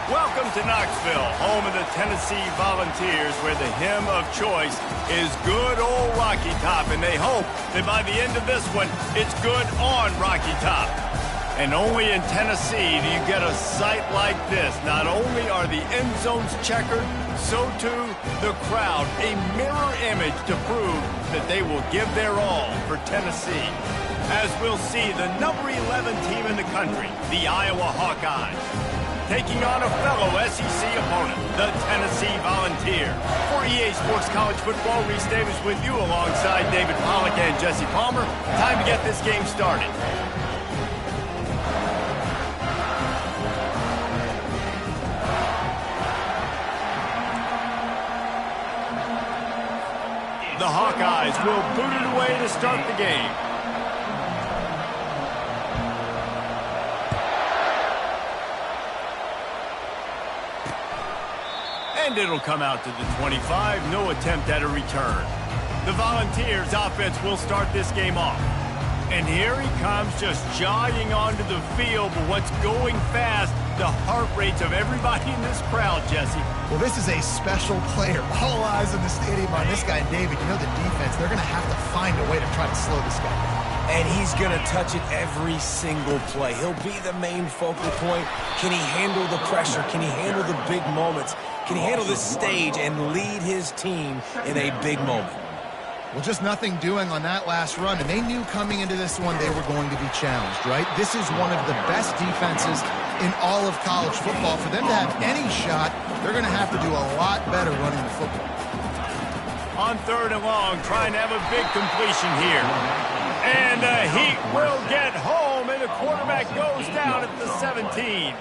Welcome to Knoxville, home of the Tennessee Volunteers, where the hymn of choice is good old Rocky Top, and they hope that by the end of this one, it's good on Rocky Top. And only in Tennessee do you get a sight like this. Not only are the end zones checkered, so too the crowd, a mirror image to prove that they will give their all for Tennessee. As we'll see, the number 11 team in the country, the Iowa Hawkeyes, taking on a fellow SEC opponent, the Tennessee Volunteers. For EA Sports College Football, Reese Davis with you alongside David Pollack and Jesse Palmer. Time to get this game started. The Hawkeyes will boot it away to start the game. And it'll come out to the 25. No attempt at a return. The Volunteers offense will start this game off. And here he comes, just jogging onto the field. But what's going fast, the heart rates of everybody in this crowd, Jesse. Well, this is a special player. All eyes in the stadium on this guy. And David, you know the defense, they're going to have to find a way to try to slow this guy down. And he's going to touch it every single play. He'll be the main focal point. Can he handle the pressure? Can he handle the big moments? Can he handle this stage and lead his team in a big moment? Well, just nothing doing on that last run, and they knew coming into this one they were going to be challenged, right? This is one of the best defenses in all of college football. For them to have any shot, they're going to have to do a lot better running the football. On 3rd and long, trying to have a big completion here. And he will get home, and the quarterback goes down at the 17.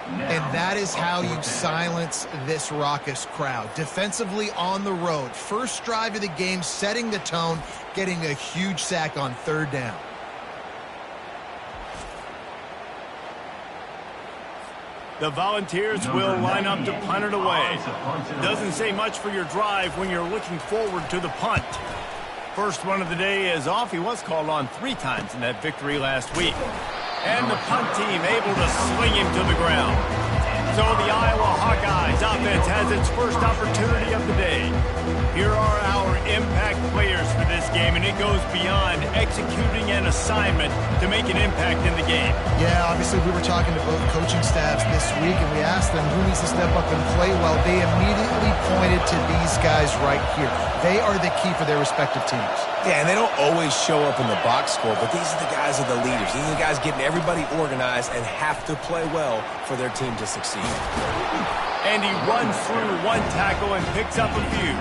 And that is how you silence this raucous crowd. Defensively on the road. First drive of the game, setting the tone, getting a huge sack on 3rd down. The Volunteers will line up to punt it away. Doesn't say much for your drive when you're looking forward to the punt. First run of the day is off. He was called on 3 times in that victory last week. And the punt team able to sling him to the ground. So the Iowa Hawkeyes offense has its first opportunity of the day. Here are our impact players for this game, and it goes beyond executing an assignment to make an impact in the game. Yeah, obviously we were talking to both coaching staffs this week, and we asked them who needs to step up and play well. They immediately pointed to these guys right here. They are the key for their respective teams. Yeah, and they don't always show up in the box score, but these are the guys that are the leaders. These are the guys getting everybody organized and have to play well for their team to succeed. And he runs through 1 tackle and picks up a few.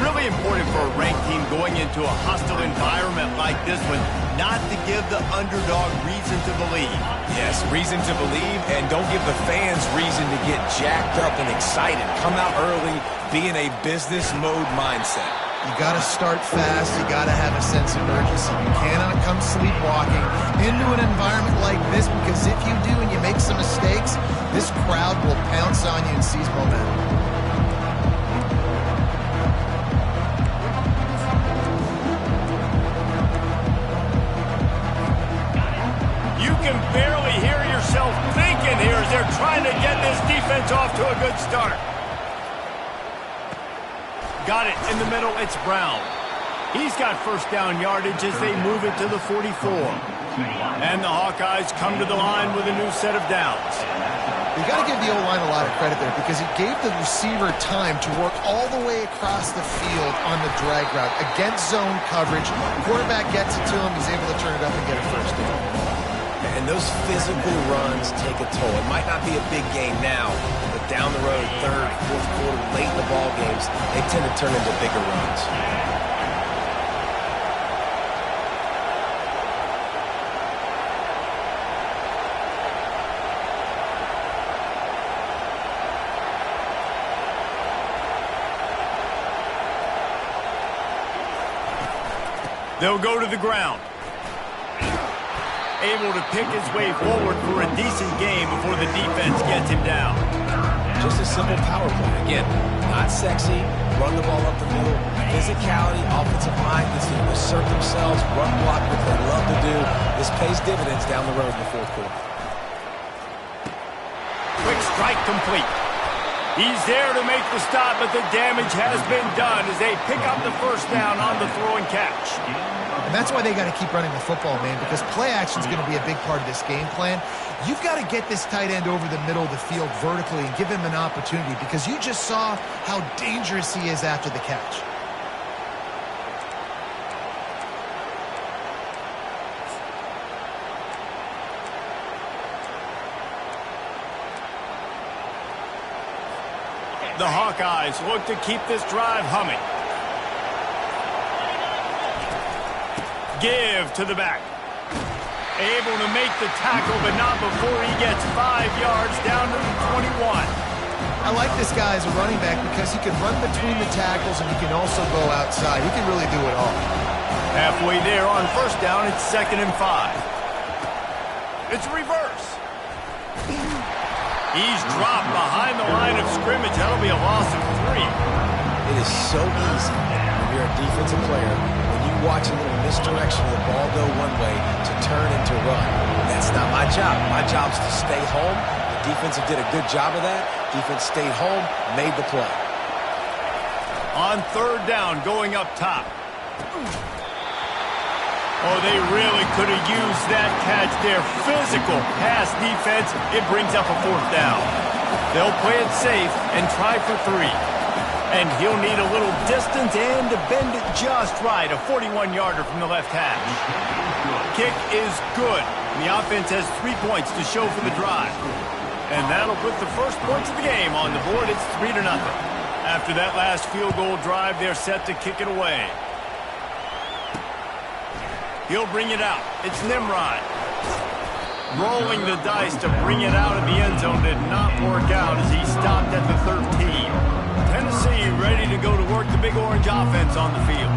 Really important for a ranked team going into a hostile environment like this one, not to give the underdog reason to believe. Yes, reason to believe, and don't give the fans reason to get jacked up and excited. Come out early, be in a business mode mindset. You got to start fast. You got to have a sense of urgency. You cannot come sleepwalking into an environment like this, because if you do and you make some mistakes, this crowd will pounce on you and seize momentum. You can barely hear yourself thinking here as they're trying to get this defense off to a good start. Got it in the middle, it's Brown. He's got first down yardage as they move it to the 44. And the Hawkeyes come to the line with a new set of downs. You got to give the O-line a lot of credit there, because it gave the receiver time to work all the way across the field on the drag route against zone coverage. Quarterback gets it to him, he's able to turn it up and get a first down. And those physical runs take a toll. It might not be a big game now, but down the road, 3rd, 4th quarter, late in the ball games, they tend to turn into bigger runs. They'll go to the ground. Able to pick his way forward for a decent game before the defense gets him down. Just a simple power play. Again, not sexy, run the ball up the middle. Physicality, offensive line gets to assert themselves, run block, what they love to do. This pays dividends down the road in the 4th quarter. Quick strike complete. He's there to make the stop, but the damage has been done as they pick up the first down on the throw and catch. And that's why they got to keep running the football, man, because play action is going to be a big part of this game plan. You've got to get this tight end over the middle of the field vertically and give him an opportunity, because you just saw how dangerous he is after the catch. The Hawkeyes look to keep this drive humming. Give to the back. Able to make the tackle, but not before he gets 5 yards down to the 21. I like this guy as a running back because he can run between the tackles and he can also go outside. He can really do it all. Halfway there on first down, it's 2nd and 5. It's reverse. He's dropped behind the line of scrimmage. That'll be a loss of 3. It is so easy when you're a defensive player, when you watch a little misdirection of the ball go one way to turn and to run. That's not my job. My job is to stay home. The defense did a good job of that. Defense stayed home, made the play. On 3rd down, going up top. Oh, they really could have used that catch there. Physical pass defense. It brings up a 4th down. They'll play it safe and try for 3. And he'll need a little distance and to bend it just right. A 41-yarder from the left hash. Kick is good. The offense has 3 points to show for the drive. And that'll put the first points of the game on the board. It's 3-0. After that last field goal drive, they're set to kick it away. He'll bring it out. It's Nimrod. Rolling the dice to bring it out of the end zone did not work out as he stopped at the 13. Tennessee ready to go to work the Big Orange offense on the field.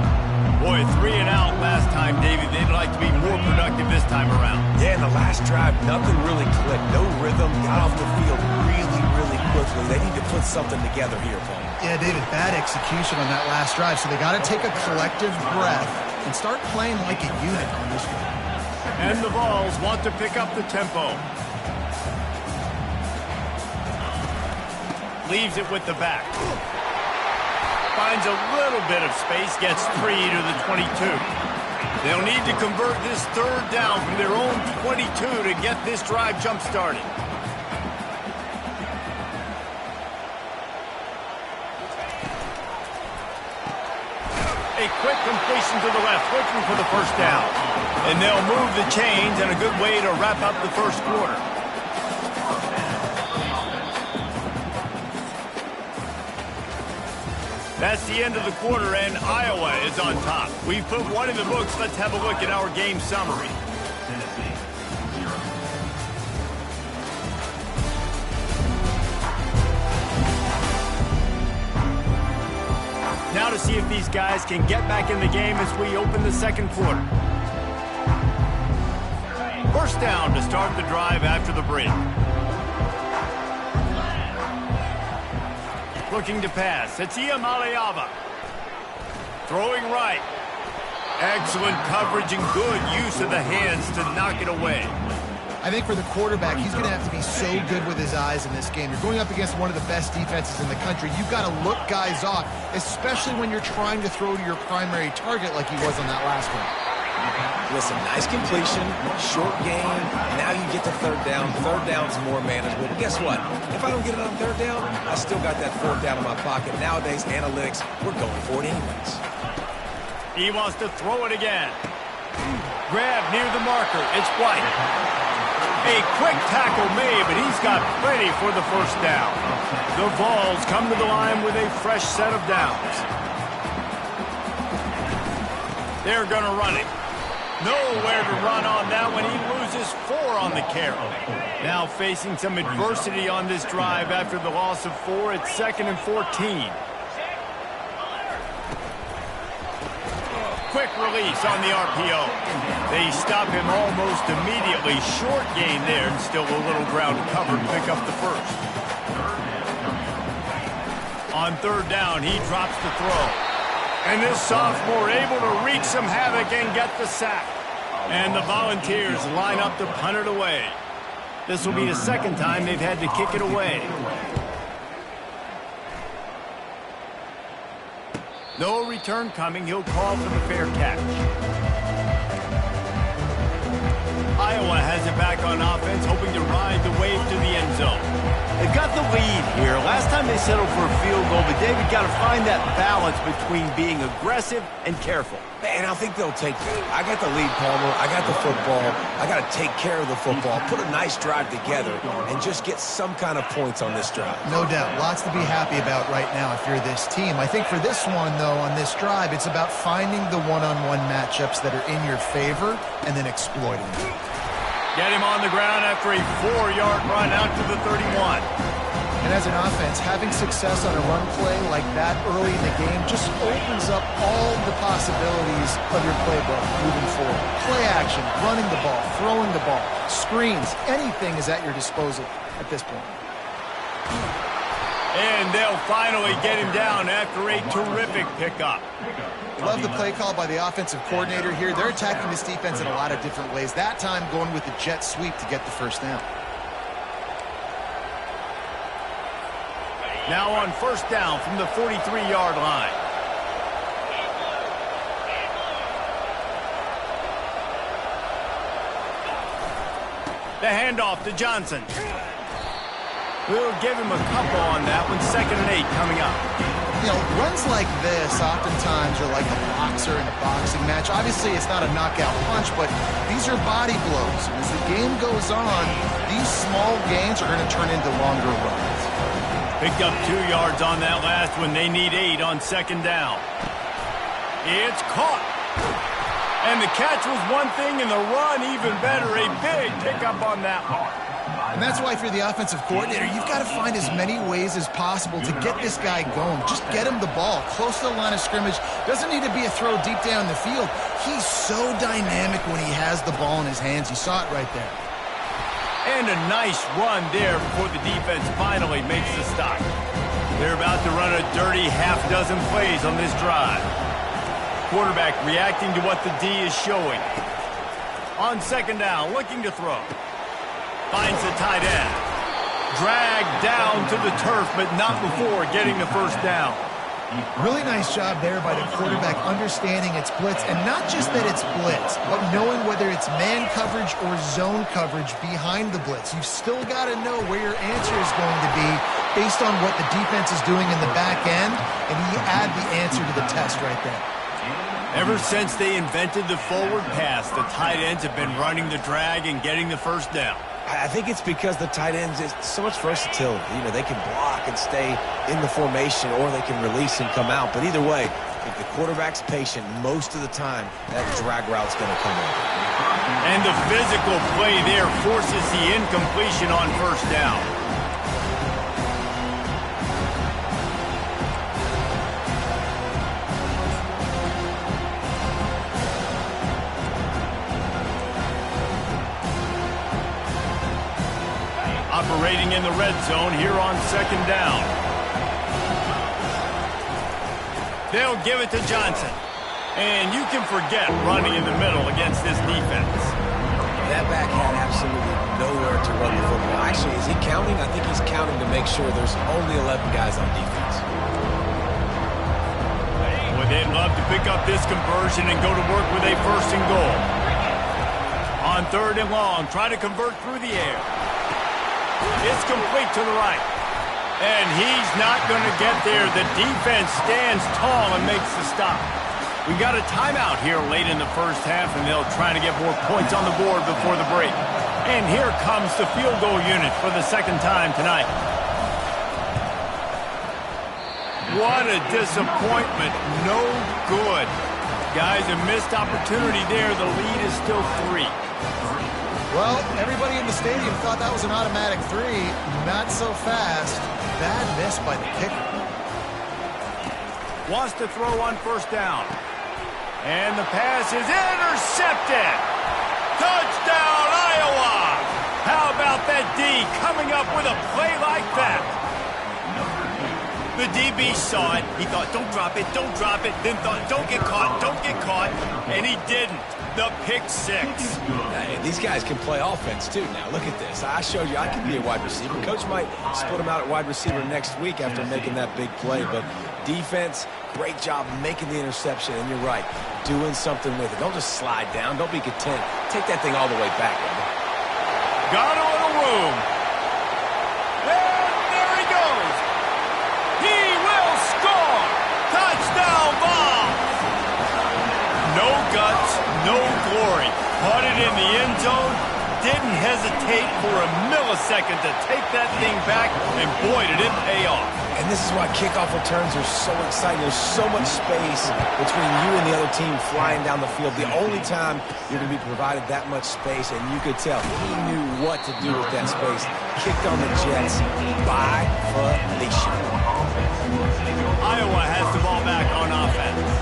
Boy, 3 and out last time, David. They'd like to be more productive this time around. Yeah, in the last drive, nothing really clicked. No rhythm. Got off the field really, really quickly. They need to put something together here, Paul. Yeah, David, bad execution on that last drive. So they got to take a collective breath and start playing like a unit on this one. And the Vols want to pick up the tempo. Leaves it with the back. Finds a little bit of space, gets 3 to the 22. They'll need to convert this 3rd down from their own 22 to get this drive jump-started. A quick completion to the left, looking for the first down. And they'll move the chains, and a good way to wrap up the first quarter. That's the end of the quarter, and Iowa is on top. We've put one in the books. Let's have a look at our game summary. Now to see if these guys can get back in the game as we open the second quarter. First down to start the drive after the break. Looking to pass. It's Iamaleava. Throwing right. Excellent coverage and good use of the hands to knock it away. I think for the quarterback, he's going to have to be so good with his eyes in this game. You're going up against one of the best defenses in the country. You've got to look guys off, especially when you're trying to throw to your primary target like he was on that last one. Listen, nice completion, short game. Now you get to 3rd down. 3rd down's more manageable. But guess what? If I don't get it on 3rd down, I still got that 4th down in my pocket. Nowadays, analytics, we're going for it anyways. He wants to throw it again. Grab near the marker. It's White. A quick tackle made, but he's got plenty for the first down. The Vols come to the line with a fresh set of downs. They're going to run it. Nowhere to run on that one. He loses 4 on the carry. Now facing some adversity on this drive after the loss of 4. It's 2nd and 14. Quick release on the RPO. They stop him almost immediately. Short gain there, and still a little ground covered to pick up the first. On 3rd down, he drops the throw. And this sophomore able to wreak some havoc and get the sack. And the Volunteers line up to punt it away. This will be the second time they've had to kick it away. No return coming. He'll call for the fair catch. Iowa has it back on offense, hoping to ride the wave to the end zone. They've got the lead here. Last time they settled for a field goal, but David got to find that balance between being aggressive and careful. Man, I think they'll take that. I got the lead, Palmer. I got the football. I got to take care of the football, put a nice drive together, and just get some kind of points on this drive. No doubt. Lots to be happy about right now if you're this team. I think for this one, though, on this drive, it's about finding the one-on-one matchups that are in your favor and then exploiting them. Get him on the ground after a 4-yard run out to the 31. And as an offense, having success on a run play like that early in the game just opens up all the possibilities of your playbook moving forward. Play action, running the ball, throwing the ball, screens, anything is at your disposal at this point. And they'll finally get him down after a terrific pickup. Love the play call by the offensive coordinator here. They're attacking this defense in a lot of different ways. That time going with the jet sweep to get the first down. Now on first down from the 43-yard line. The handoff to Johnson. We'll give him a couple on that one. 2nd and 8 coming up. You know, runs like this oftentimes are like a boxer in a boxing match. Obviously, it's not a knockout punch, but these are body blows. And as the game goes on, these small gains are going to turn into longer runs. Picked up 2 yards on that last one. They need 8 on 2nd down. It's caught. And the catch was one thing, and the run even better. A big pickup on that one. And that's why if you're the offensive coordinator, you've got to find as many ways as possible to get this guy going. Just get him the ball close to the line of scrimmage. Doesn't need to be a throw deep down the field. He's so dynamic when he has the ball in his hands. You saw it right there. And a nice run there before the defense finally makes the stop. They're about to run a dirty half-dozen plays on this drive. Quarterback reacting to what the D is showing. On 2nd down, looking to throw. Finds the tight end. Dragged down to the turf, but not before getting the first down. Really nice job there by the quarterback understanding it's blitz, and not just that it's blitz, but knowing whether it's man coverage or zone coverage behind the blitz. You've still got to know where your answer is going to be based on what the defense is doing in the back end, and you add the answer to the test right there. Ever since they invented the forward pass, the tight ends have been running the drag and getting the first down. I think it's because the tight ends is so much versatility. You know, they can block and stay in the formation, or they can release and come out. But either way, if the quarterback's patient, most of the time, that drag route's going to come in. And the physical play there forces the incompletion on first down. Operating in the red zone here on 2nd down. They'll give it to Johnson. And you can forget running in the middle against this defense. That back had absolutely nowhere to run the football. Actually, is he counting? I think he's counting to make sure there's only 11 guys on defense. Well, they'd love to pick up this conversion and go to work with a 1st and goal. On 3rd and long, try to convert through the air. It's complete to the right. And he's not going to get there. The defense stands tall and makes the stop. We got a timeout here late in the first half, and they'll try to get more points on the board before the break. And here comes the field goal unit for the 2nd time tonight. What a disappointment. No good. Guys, a missed opportunity there. The lead is still 3. Well, everybody in the stadium thought that was an automatic 3. Not so fast. Bad miss by the kicker. Wants to throw on 1st down. And the pass is intercepted. Touchdown, Iowa! How about that D coming up with a play like that? The DB saw it. He thought, don't drop it, don't drop it. Then thought, don't get caught, and he didn't. the pick six. Hey, these guys can play offense, too. Now, look at this. I showed you I can be a wide receiver. Coach might split him out at wide receiver next week after making that big play. But defense, great job making the interception. And you're right, doing something with it. Don't just slide down. Don't be content. Take that thing all the way back, brother. Got a little room. And there he goes. He will score. Touchdown ball. No guts, no glory. Caught it in the end zone. Didn't hesitate for a millisecond to take that thing back. And boy, did it pay off. And this is why kickoff returns are so exciting. There's so much space between you and the other team flying down the field. The only time you're going to be provided that much space, and you could tell he knew what to do with that space. Kicked on the Jets by Felicia. Iowa has the ball back on offense.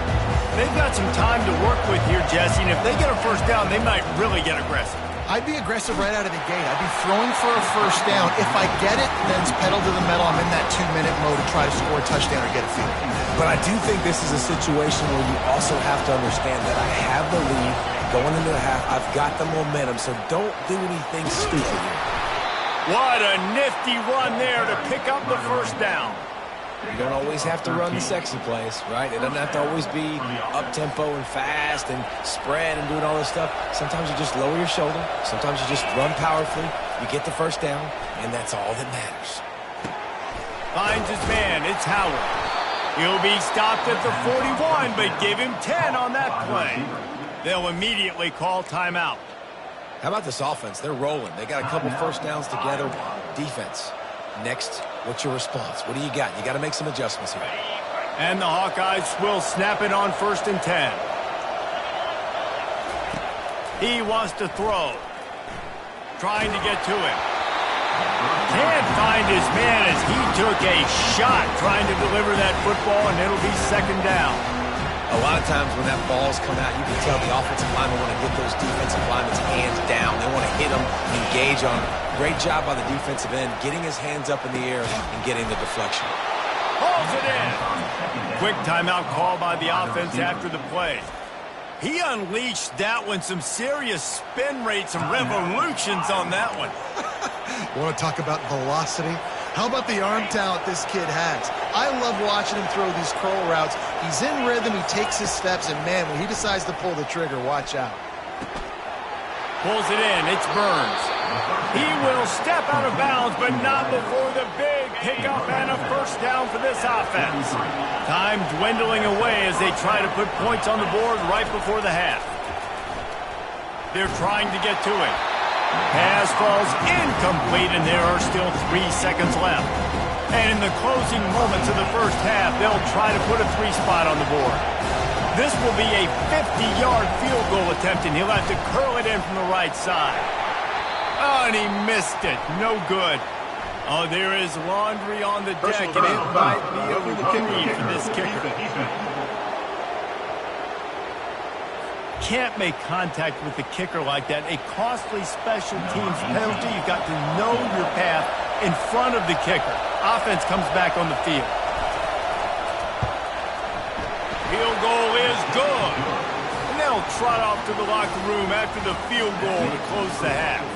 They've got some time to work with here, Jesse, and if they get a first down, they might really get aggressive. I'd be aggressive right out of the gate. I'd be throwing for a first down. If I get it, then it's pedal to the metal. I'm in that 2-minute mode to try to score a touchdown or get a field. But I do think this is a situation where you also have to understand that I have the lead going into the half. I've got the momentum, so don't do anything stupid here. What a nifty run there to pick up the first down. You don't always have to run the sexy plays, right? It doesn't have to always be up-tempo and fast and spread and doing all this stuff. Sometimes you just lower your shoulder. Sometimes you just run powerfully. You get the first down, and that's all that matters. Finds his man. It's Howard. He'll be stopped at the 41, but give him 10 on that play. They'll immediately call timeout. How about this offense? They're rolling. They got a couple first downs together. Defense. Next, what's your response? What do you got? You got to make some adjustments here. And the Hawkeyes will snap it on 1st and 10. He wants to throw. Trying to get to him. Can't find his man as he took a shot trying to deliver that football, and it'll be 2nd down. A lot of times when that ball's come out, you can tell the offensive linemen want to get those defensive linemen's hands down. They want to hit them, engage on them. Great job by the defensive end, getting his hands up in the air and getting the deflection. Hauls it in. Quick timeout call by the offense after the play. He unleashed that one. Some serious spin rates, some revolutions on that one. You want to talk about velocity? How about the arm talent this kid has? I love watching him throw these curl routes. He's in rhythm, he takes his steps, and man, when he decides to pull the trigger, watch out. Pulls it in, it's Burns. He will step out of bounds, but not before the big pickup and a first down for this offense. Time dwindling away as they try to put points on the board right before the half. They're trying to get to it. Pass falls incomplete, and there are still 3 seconds left. And in the closing moments of the first half, they'll try to put a 3 spot on the board. This will be a 50-yard field goal attempt, and he'll have to curl it in from the right side. Oh, and he missed it. No good. Oh, there is laundry on the deck, and it might be a reprieve for this kicker. Can't make contact with the kicker like that. A costly special teams penalty. You've got to know your path in front of the kicker. Offense comes back on the field. Field goal is good. And they'll trot off to the locker room after the field goal to close the half.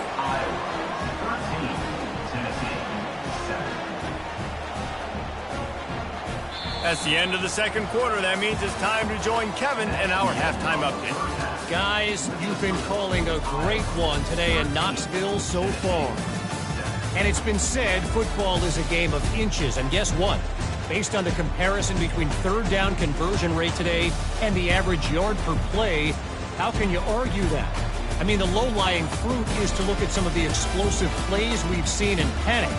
That's the end of the second quarter. That means it's time to join Kevin in our halftime update. Guys, you've been calling a great one today in Knoxville so far. And it's been said football is a game of inches. And guess what? Based on the comparison between third down conversion rate today and the average yard per play, how can you argue that? I mean, the low-lying fruit is to look at some of the explosive plays we've seen in panic.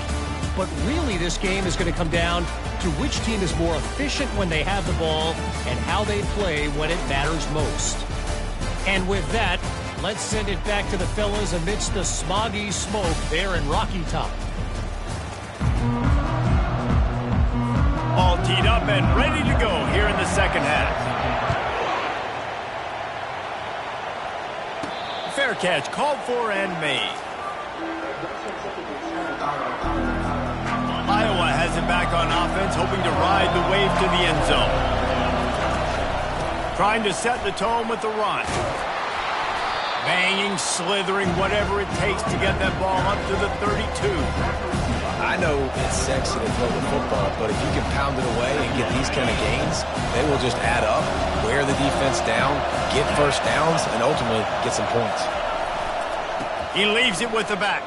But really, this game is going to come down to which team is more efficient when they have the ball and how they play when it matters most. And with that, let's send it back to the fellas amidst the smoggy smoke there in Rocky Top. All teed up and ready to go here in the second half. Fair catch called for and made. Iowa has it back on offense, hoping to ride the wave to the end zone. Trying to set the tone with the run. Banging, slithering, whatever it takes to get that ball up to the 32. I know it's sexy to throw the football, but if you can pound it away and get these kind of gains, they will just add up, wear the defense down, get first downs, and ultimately get some points. He leaves it with the back.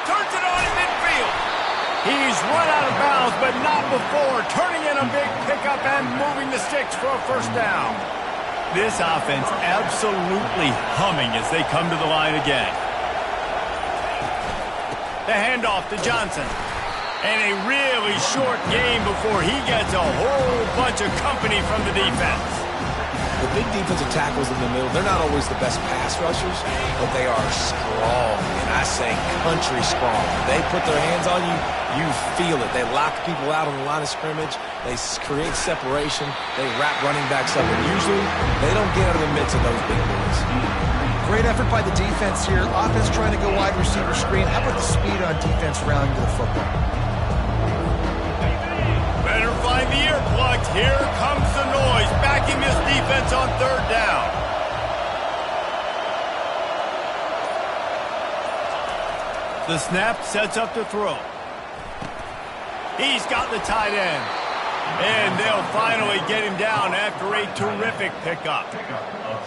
Turns it on in midfield. He's run out of bounds, but not before. Turning in a big pickup and moving the sticks for a first down. This offense absolutely humming as they come to the line again. The handoff to Johnson. And a really short game before he gets a whole bunch of company from the defense. The big defensive tackles in the middle, they're not always the best pass rushers, but they are strong, and I say country strong. They put their hands on you, you feel it. They lock people out on the line of scrimmage. They create separation. They wrap running backs up, and usually they don't get out of the midst of those big boys. Great effort by the defense here. Offense trying to go wide receiver screen. How about the speed on defense rallying to the football? Better find the earplugs. Here comes the noise, backing this defense on third down. The snap sets up to throw. He's got the tight end. And they'll finally get him down after a terrific pickup.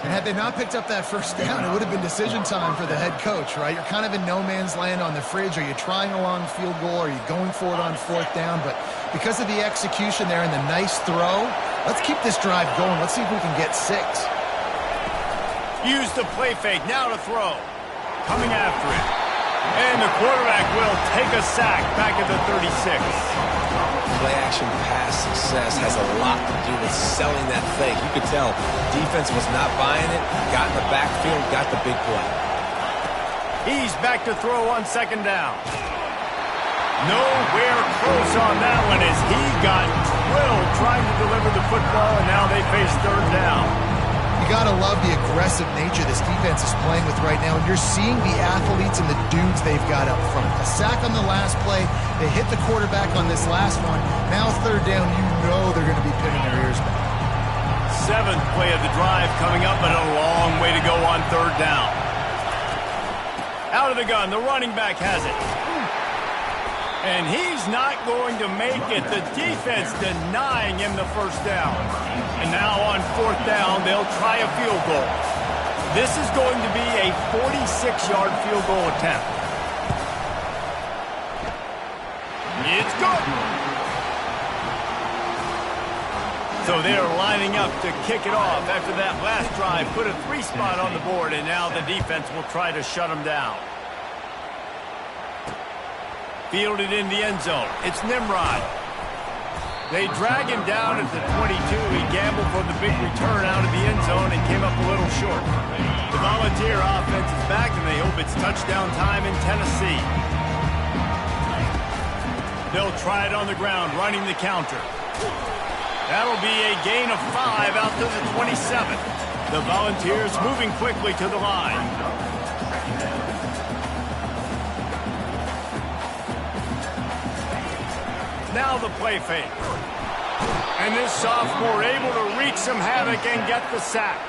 And had they not picked up that first down, it would have been decision time for the head coach, right? You're kind of in no man's land on the fridge. Are you trying a long field goal? Are you going for it on fourth down? But because of the execution there and the nice throw, let's keep this drive going. Let's see if we can get 6. Use the play fake. Now to throw. Coming after it. And the quarterback will take a sack back at the 36. Play-action pass success has a lot to do with selling that fake. You could tell defense was not buying it, got in the backfield, got the big play. He's back to throw on second down. Nowhere close on that one as he got drilled trying to deliver the football, and now they face third down. You got to love the aggressive nature this defense is playing with right now, and you're seeing the athletes and the dudes they've got up front. A sack on the last play. They hit the quarterback on this last one. Now third down, you know they're going to be pinning their ears back. 7th play of the drive coming up, but a long way to go on third down. Out of the gun, the running back has it. And he's not going to make it. The defense denying him the first down. And now on fourth down, they'll try a field goal. This is going to be a 46-yard field goal attempt. It's good. So they're lining up to kick it off after that last drive. Put a 3 spot on the board, and now the defense will try to shut them down. Fielded in the end zone. It's Nimrod. They drag him down at the 22. He gambled for the big return out of the end zone and came up a little short. The Volunteer offense is back, and they hope it's touchdown time in Tennessee. They'll try it on the ground, running the counter. That'll be a gain of 5 out to the 27. The Volunteers moving quickly to the line. Now the play fake. And this sophomore able to wreak some havoc and get the sack.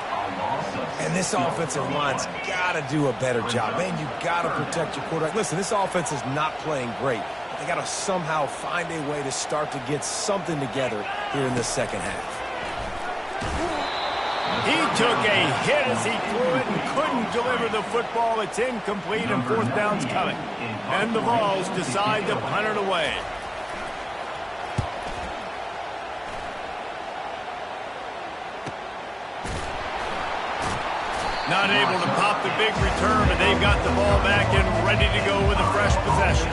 And this offensive line's got to do a better job. Man, you got to protect your quarterback. Listen, this offense is not playing great. They got to somehow find a way to start to get something together here in the second half. He took a hit as he threw it and couldn't deliver the football. It's incomplete and fourth down's coming. And the Vols decide to punt it away. Not able to pop the big return, but they've got the ball back and ready to go with a fresh possession.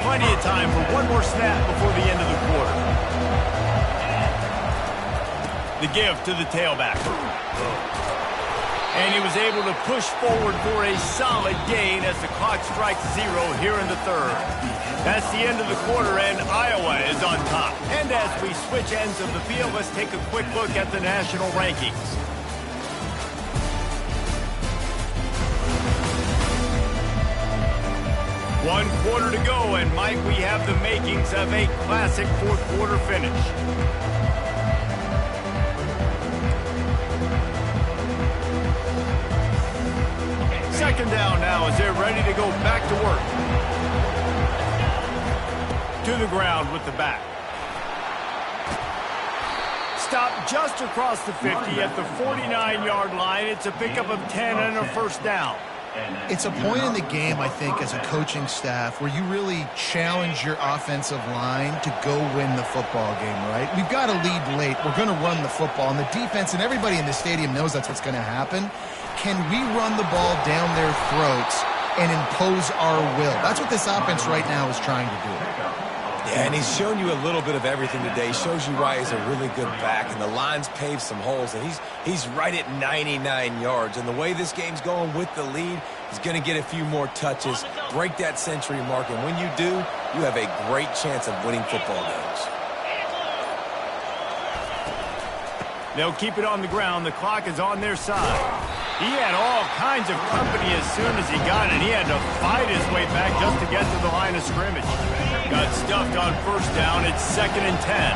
Plenty of time for one more snap before the end of the quarter. The give to the tailback. And he was able to push forward for a solid gain as the clock strikes 0 here in the third. That's the end of the quarter, and Iowa is on top. And as we switch ends of the field, let's take a quick look at the national rankings. One quarter to go, and Mike, we have the makings of a classic fourth quarter finish. Second down now as they're ready to go back to work. To the ground with the back. Stop just across the 50 at the 49-yard line. It's a pickup of 10 and a first down. It's a point in the game, I think, as a coaching staff where you really challenge your offensive line to go win the football game, right? We've got to lead late. We're going to run the football. And the defense and everybody in the stadium knows that's what's going to happen. Can we run the ball down their throats and impose our will? That's what this offense right now is trying to do. Yeah, and he's shown you a little bit of everything today. He shows you why he's a really good back, and the line's paved some holes, and he's right at 99 yards. And the way this game's going with the lead, he's going to get a few more touches, break that century mark, and when you do, you have a great chance of winning football games. They'll keep it on the ground. The clock is on their side. He had all kinds of company as soon as he got it. He had to fight his way back just to get to the line of scrimmage. Got stuffed on first down. It's 2nd and 10.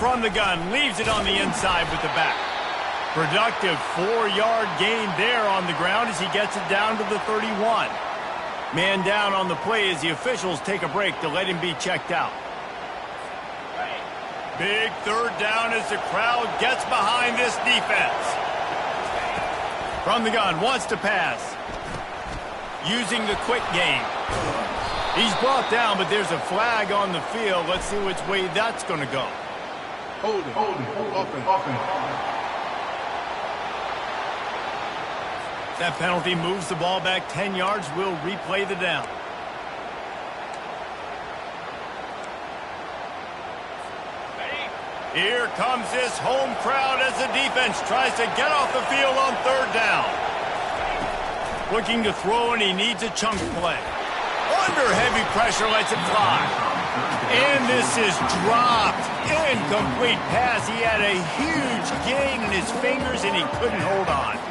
From the gun, leaves it on the inside with the back. Productive 4-yard gain there on the ground as he gets it down to the 31. Man down on the play as the officials take a break to let him be checked out. Big third down as the crowd gets behind this defense. From the gun, wants to pass. Using the quick game. He's brought down, but there's a flag on the field. Let's see which way that's going to go. Hold it. That penalty moves the ball back 10 yards. We'll replay the down. Here comes this home crowd as the defense tries to get off the field on third down. Looking to throw, and he needs a chunk play. Under heavy pressure, lets it fly. And this is dropped. Incomplete pass. He had a huge gain in his fingers, and he couldn't hold on.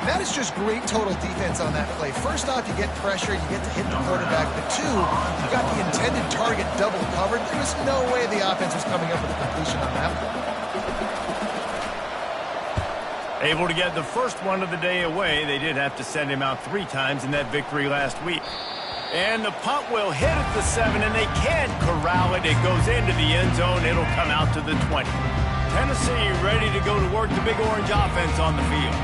That is just great total defense on that play. First off, you get pressure, you get to hit the quarterback. But two, you got the intended target double covered. There was no way the offense was coming up with a completion on that play. Able to get the first one of the day away. They did have to send him out 3 times in that victory last week. And the punt will hit at the 7, and they can't corral it. It goes into the end zone. It'll come out to the 20. Tennessee ready to go to work the Big Orange offense on the field.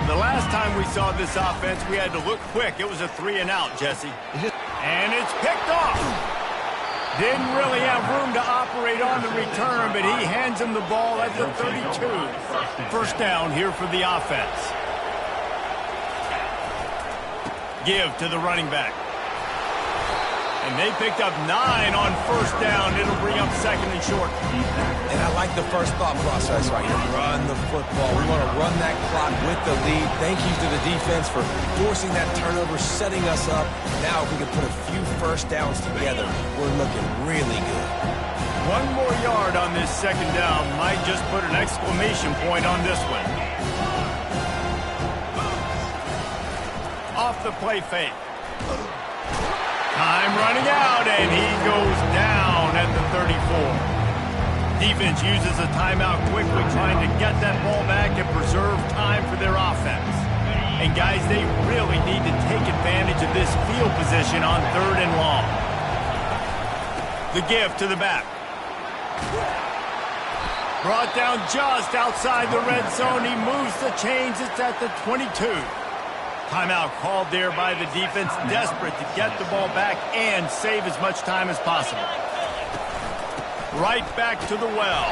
The last time we saw this offense, we had to look quick. It was a 3-and-out, Jesse. And it's picked off. Didn't really have room to operate on the return, but he hands him the ball at the 32. First down here for the offense. Give to the running back. And they picked up 9 on first down. It'll bring up 2nd and short. And I like the first thought process right here. Run the football. We want to run that clock with the lead. Thank you to the defense for forcing that turnover, setting us up. Now if we can put a few first downs together, we're looking really good. 1 more yard on this 2nd down. Might just put an exclamation point on this one. Off the play fake. Time running out, and he goes down at the 34. Defense uses a timeout quickly, trying to get that ball back and preserve time for their offense. And guys, they really need to take advantage of this field position on 3rd and long. The give to the back. Brought down just outside the red zone. He moves the chains. It's at the 22. Timeout called there by the defense, desperate to get the ball back and save as much time as possible. Right back to the well.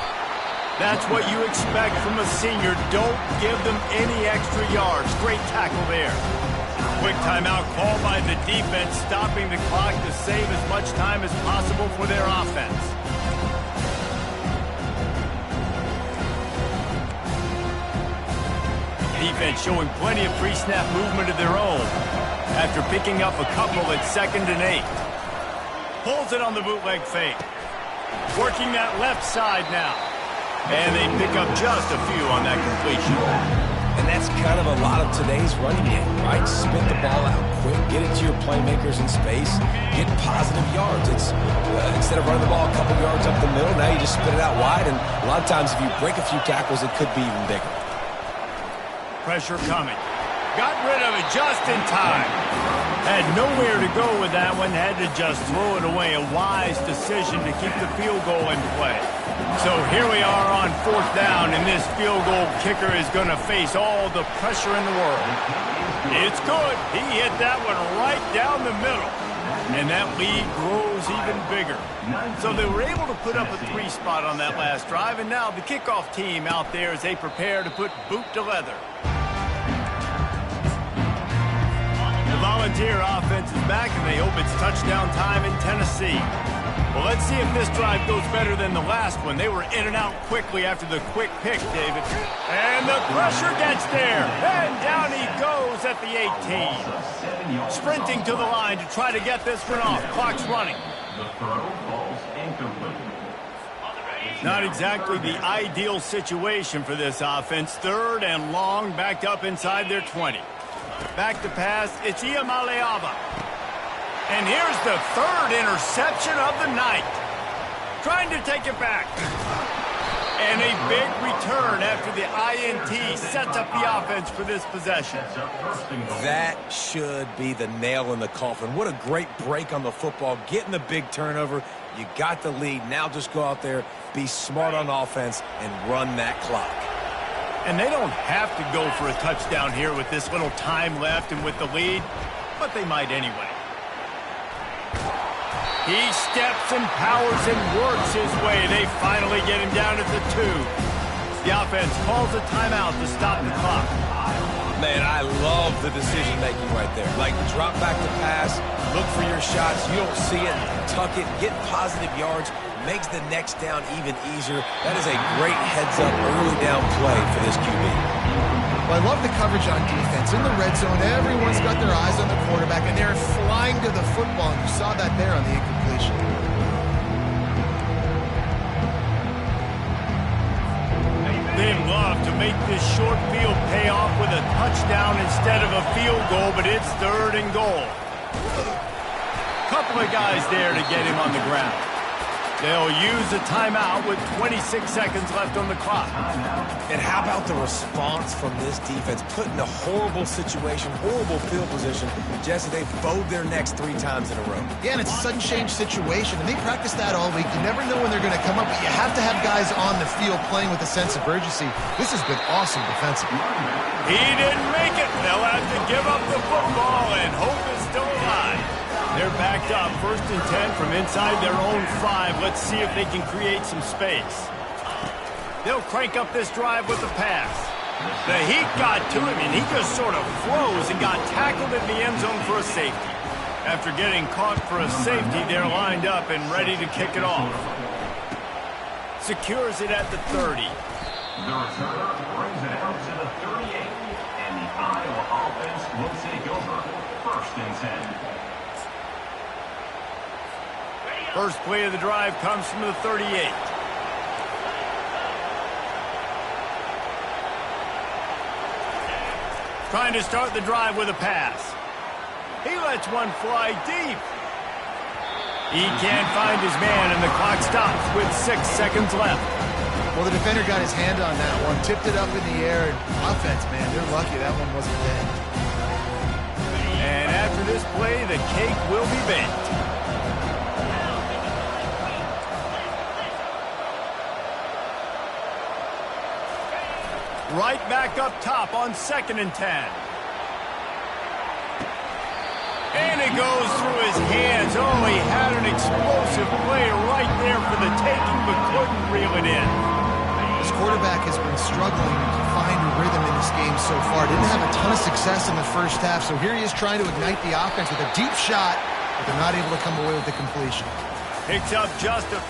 That's what you expect from a senior. Don't give them any extra yards. Great tackle there. Quick timeout called by the defense, stopping the clock to save as much time as possible for their offense. Defense showing plenty of pre-snap movement of their own after picking up a couple at 2nd and 8. Pulls it on the bootleg fake. Working that left side now. And they pick up just a few on that completion. And that's kind of a lot of today's running game, right? Spit the ball out quick, get it to your playmakers in space, get positive yards. It's instead of running the ball a couple yards up the middle, now you just spit it out wide, and a lot of times if you break a few tackles, it could be even bigger. Pressure coming. Got rid of it just in time. Had nowhere to go with that one. Had to just throw it away. A wise decision to keep the field goal in play. So here we are on 4th down, and this field goal kicker is going to face all the pressure in the world. It's good. He hit that one right down the middle. And that lead grows even bigger. So they were able to put up a 3 spot on that last drive, and now the kickoff team out there as they prepare to put boot to leather. The Volunteer offense is back, and they hope it's touchdown time in Tennessee. Well, let's see if this drive goes better than the last one. They were in and out quickly after the quick pick, David. And the pressure gets there. And down he goes at the 18. Sprinting to the line to try to get this one off. Clock's running. Not exactly the ideal situation for this offense. 3rd and long, backed up inside their 20. Back to pass, it's Ia. And here's the 3rd interception of the night. Trying to take it back. And a big return after the INT sets up the offense for this possession. That should be the nail in the coffin. What a great break on the football. Getting the big turnover. You got the lead. Now just go out there, be smart on offense, and run that clock. And they don't have to go for a touchdown here with this little time left and with the lead, but they might anyway. He steps and powers and works his way. They finally get him down at the 2. The offense calls a timeout to stop the clock. Man, I love the decision-making right there. Like, drop back to pass, look for your shots. You don't see it, tuck it, get positive yards. Makes the next down even easier. That is a great heads-up early down play for this QB. Well, I love the coverage on defense. In the red zone, everyone's got their eyes on the quarterback, and they're flying to the football, and you saw that there on the incompletion. They'd love to make this short field pay off with a touchdown instead of a field goal, but it's 3rd and goal. Couple of guys there to get him on the ground. They'll use a timeout with 26 seconds left on the clock. And how about the response from this defense? Put in a horrible situation, horrible field position. Jesse, they've bowed their necks 3 times in a row. Yeah, and it's a sudden change situation, and they practice that all week. You never know when they're going to come up, but you have to have guys on the field playing with a sense of urgency. This has been awesome defensively. He didn't make it. They'll have to give up the football, and hope is still alive. They're backed up, 1st and 10 from inside their own 5. Let's see if they can create some space. They'll crank up this drive with a pass. The heat got to him, and he just sort of froze and got tackled in the end zone for a safety. After getting caught for a safety, they're lined up and ready to kick it off. Secures it at the 30. The returner brings it out to the 38, and the Iowa offense will take over 1st and 10. First play of the drive comes from the 38. Trying to start the drive with a pass. He lets one fly deep. He can't find his man, and the clock stops with 6 seconds left. Well, the defender got his hand on that one, tipped it up in the air, and offense, man, they're lucky that one wasn't dead. And after this play, the cake will be baked. Right back up top on 2nd and 10. And it goes through his hands. Oh, he had an explosive play right there for the taking, but couldn't reel it in. This quarterback has been struggling to find a rhythm in this game so far. Didn't have a ton of success in the first half, so here he is trying to ignite the offense with a deep shot, but they're not able to come away with the completion. Picks up just a few.